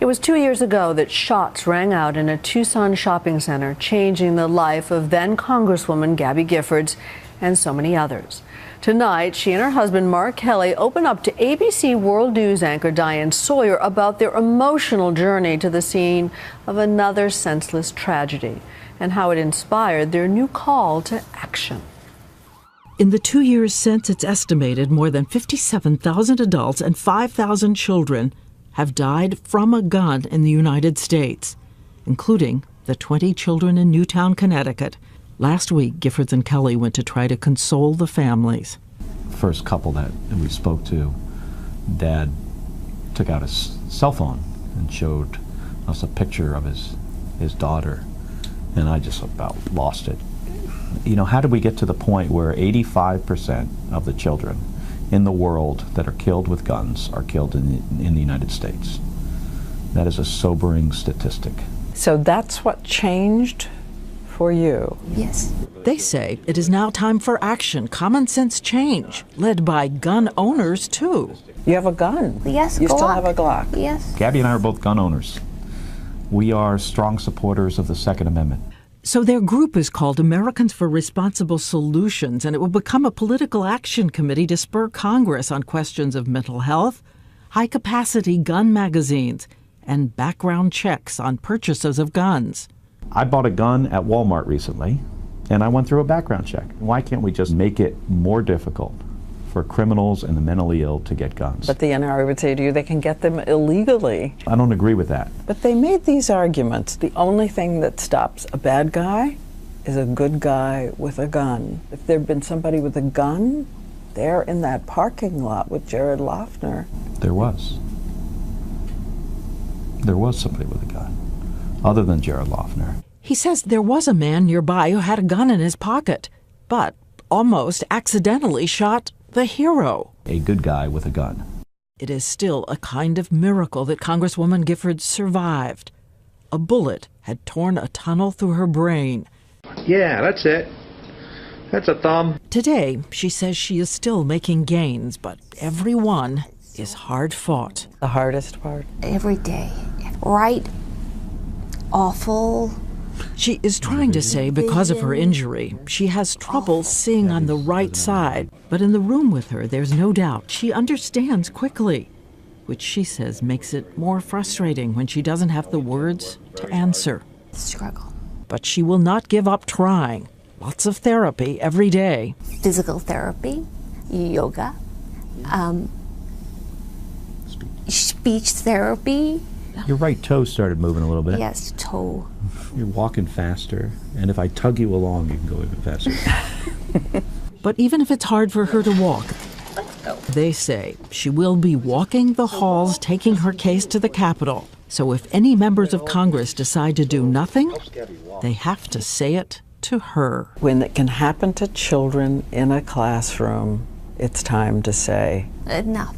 It was 2 years ago that shots rang out in a Tucson shopping center, changing the life of then Congresswoman Gabby Giffords and so many others. Tonight, she and her husband, Mark Kelly, open up to ABC World News anchor Diane Sawyer about their emotional journey to the scene of another senseless tragedy and how it inspired their new call to action. In the 2 years since, it's estimated more than 57,000 adults and 5,000 children have died from a gun in the United States, including the 20 children in Newtown, Connecticut. Last week, Giffords and Kelly went to try to console the families. First couple that we spoke to, Dad took out his cell phone and showed us a picture of his daughter, and I just about lost it. You know, how did we get to the point where 85% of the children in the world that are killed with guns are killed in the United States? That is a sobering statistic. So that's what changed for you? Yes. They say it is now time for action, common sense change, led by gun owners, too. You have a gun? Yes, You still have a Glock? Yes. Gabby and I are both gun owners. We are strong supporters of the Second Amendment. So their group is called Americans for Responsible Solutions, and it will become a political action committee to spur Congress on questions of mental health, high-capacity gun magazines, and background checks on purchases of guns. I bought a gun at Walmart recently, and I went through a background check. Why can't we just make it more difficult for criminals and the mentally ill to get guns? But the NRA would say to you they can get them illegally. I don't agree with that. But they made these arguments. The only thing that stops a bad guy is a good guy with a gun. If there'd been somebody with a gun there in that parking lot with Jared Loughner. There was. There was somebody with a gun, other than Jared Loughner. He says there was a man nearby who had a gun in his pocket, but almost accidentally shot the hero. A good guy with a gun. It is still a kind of miracle that Congresswoman Giffords survived. A bullet had torn a tunnel through her brain. Yeah, that's it. That's a thumb. Today, she says she is still making gains, but every one is hard fought. The hardest part? Every day. Right. Awful. She is trying to say because of her injury, she has trouble seeing on the right side. But in the room with her, there's no doubt she understands quickly, which she says makes it more frustrating when she doesn't have the words to answer. Struggle. But she will not give up trying. Lots of therapy every day. Physical therapy, yoga, speech therapy. Your right toe started moving a little bit. Yes, toe. You're walking faster, and if I tug you along, you can go even faster. But even if it's hard for her to walk, they say she will be walking the halls, taking her case to the Capitol. So if any members of Congress decide to do nothing, they have to say it to her. When it can happen to children in a classroom, it's time to say, Enough.